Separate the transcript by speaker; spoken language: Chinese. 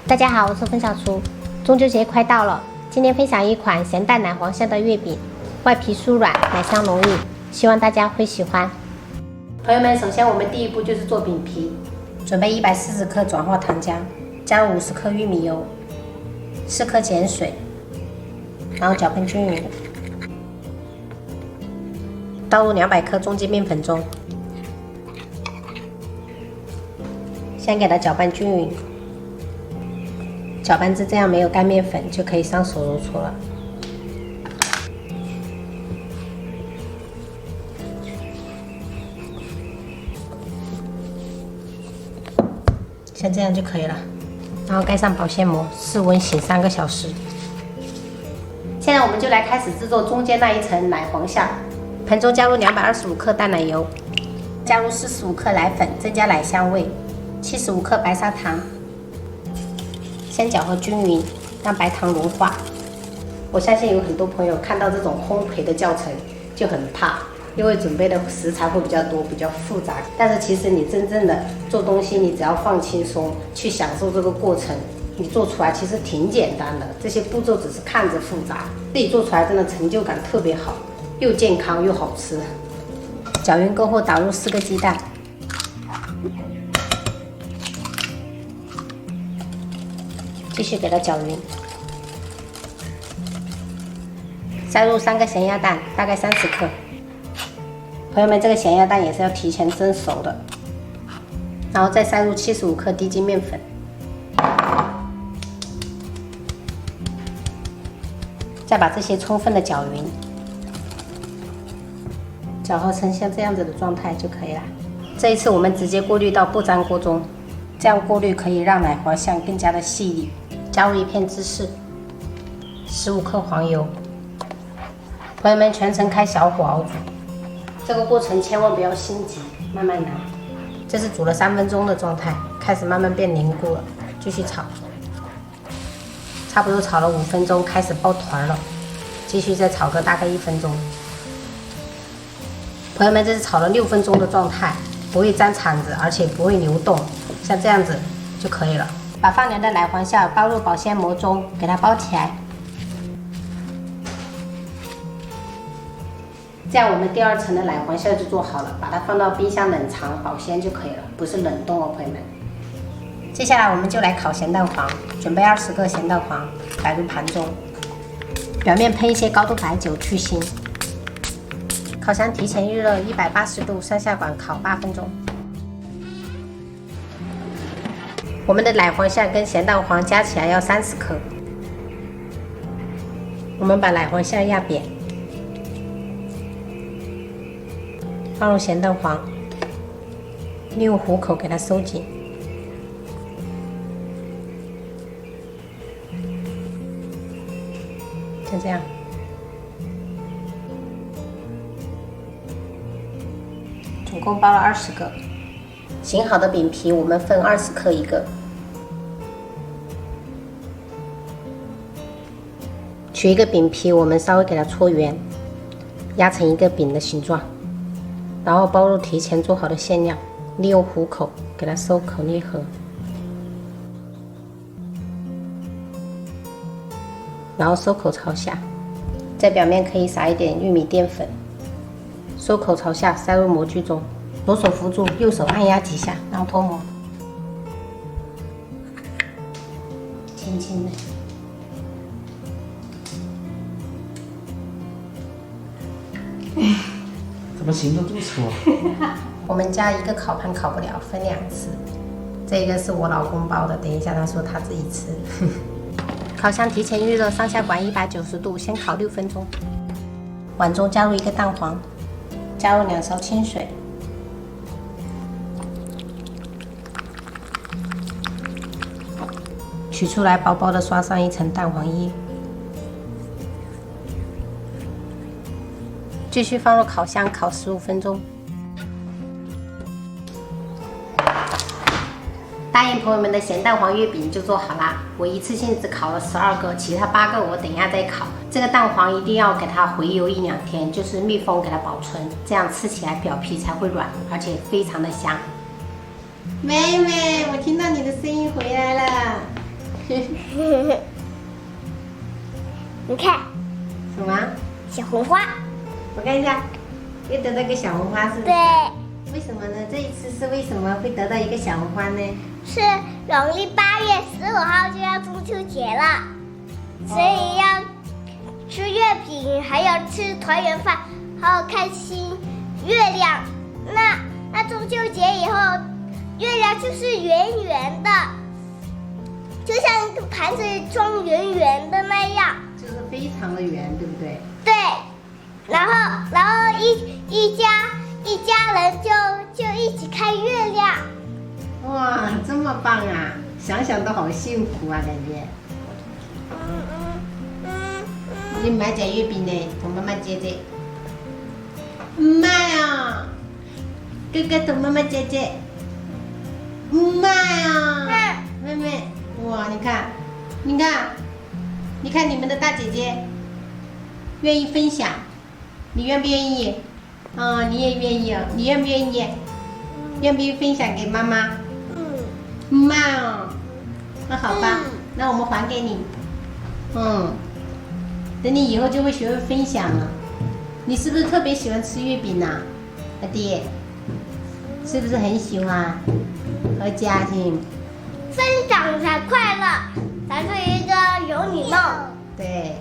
Speaker 1: 大家好，我是冯小厨。中秋节快到了，今天分享一款咸蛋奶黄馅的月饼，外皮酥软，奶香浓郁，希望大家会喜欢。朋友们，首先我们第一步就是做饼皮，准备140克转化糖浆，加入50克玉米油，4克碱水，然后搅拌均匀，倒入200克中筋面粉中，先给它搅拌均匀。搅拌至这样没有干面粉，就可以上手揉搓了。像这样就可以了。然后盖上保鲜膜，室温醒3个小时。现在我们就来开始制作中间那一层奶黄馅。盆中加入225克淡奶油，加入45克奶粉，增加奶香味，75克白砂糖。先搅和均匀，让白糖融化。我相信有很多朋友看到这种烘焙的教程就很怕，因为准备的食材会比较多，比较复杂。但是其实你真正的做东西，你只要放轻松，去享受这个过程，你做出来其实挺简单的。这些步骤只是看着复杂，自己做出来真的成就感特别好，又健康又好吃。搅匀过后，打入4个鸡蛋。继续给它搅匀，塞入3个咸鸭蛋，大概30克。朋友们，这个咸鸭蛋也是要提前蒸熟的。然后再塞入75克低筋面粉，再把这些充分的搅匀，搅和成像这样子的状态就可以了。这一次我们直接过滤到不粘锅中，这样过滤可以让奶黄馅更加的细腻。加入1片芝士，15克黄油。朋友们，全程开小火熬煮，这个过程千万不要心急，慢慢来。这是煮了3分钟的状态，开始慢慢变凝固了，继续炒。差不多炒了5分钟，开始抱团了，继续再炒个大概1分钟。朋友们，这是炒了6分钟的状态，不会粘铲子，而且不会流动，像这样子就可以了。把放凉的奶黄馅包入保鲜膜中，给它包起来。这样我们第2层的奶黄馅就做好了，把它放到冰箱冷藏保鲜就可以了，不是冷冻哦，朋友们。接下来我们就来烤咸蛋黄，准备20个咸蛋黄，摆入盘中，表面喷一些高度白酒去腥。烤箱提前预热180度上下馆烤8分钟。我们的奶黄馅跟咸蛋黄加起来要30克。我们把奶黄馅压扁，放入咸蛋黄，利用虎口给它收紧。就这样。总共包了20个。醒好的饼皮我们分20克一个，取一个饼皮，我们稍微给它搓圆，压成一个饼的形状，然后包入提前做好的馅料，利用虎口给它收口裂合，然后收口朝下，在表面可以撒一点玉米淀粉，收口朝下塞入模具中。左手扶住，右手按压几下，然后脱模，轻轻的。
Speaker 2: 怎么形状这么粗啊？
Speaker 1: 我们家一个烤盘烤不了，分2次。这个是我老公包的，等一下他说他自己吃。烤箱提前预热上下馆190度，先烤6分钟。碗中加入1个蛋黄，加入2勺清水。取出来，薄薄的刷上一层蛋黄液，继续放入烤箱烤15分钟。答应朋友们的咸蛋黄月饼就做好啦！我一次性只烤了12个，其他8个我等一下再烤。这个蛋黄一定要给它回油1、2天，就是密封给它保存，这样吃起来表皮才会软，而且非常的香。妹妹，我听到你的声音回来了。
Speaker 3: 你看
Speaker 1: 什么？
Speaker 3: 小红花，
Speaker 1: 我看一下，又得到一个小红花，是不是？
Speaker 3: 对，
Speaker 1: 为什么呢？这一次是为什么会得到一个小红花呢？
Speaker 3: 是农历8月15号就要中秋节了，所以要吃月饼，还有吃团圆饭，还有看星月亮。那中秋节以后，月亮就是圆圆的，就像一个盘子装圆圆的那样。
Speaker 1: 就是非常的圆，对不对？
Speaker 3: 对，然后一家人就一起看月亮。
Speaker 1: 哇，这么棒啊！想想都好幸福啊，感觉。你买点月饼呢，同妈妈姐姐。妈呀！哥哥同妈妈姐姐。妈呀！妹妹，哇，你看，你看你们的大姐姐愿意分享，你愿不愿意？啊、你也愿意啊？你愿不愿意？愿不愿意分享给妈妈？妈哦，那好吧，那我们还给你。等你以后就会学会分享了。你是不是特别喜欢吃月饼呐、阿弟？是不是很喜欢？和家庭。
Speaker 3: 分享才快乐，才是一个有礼貌。
Speaker 1: 对。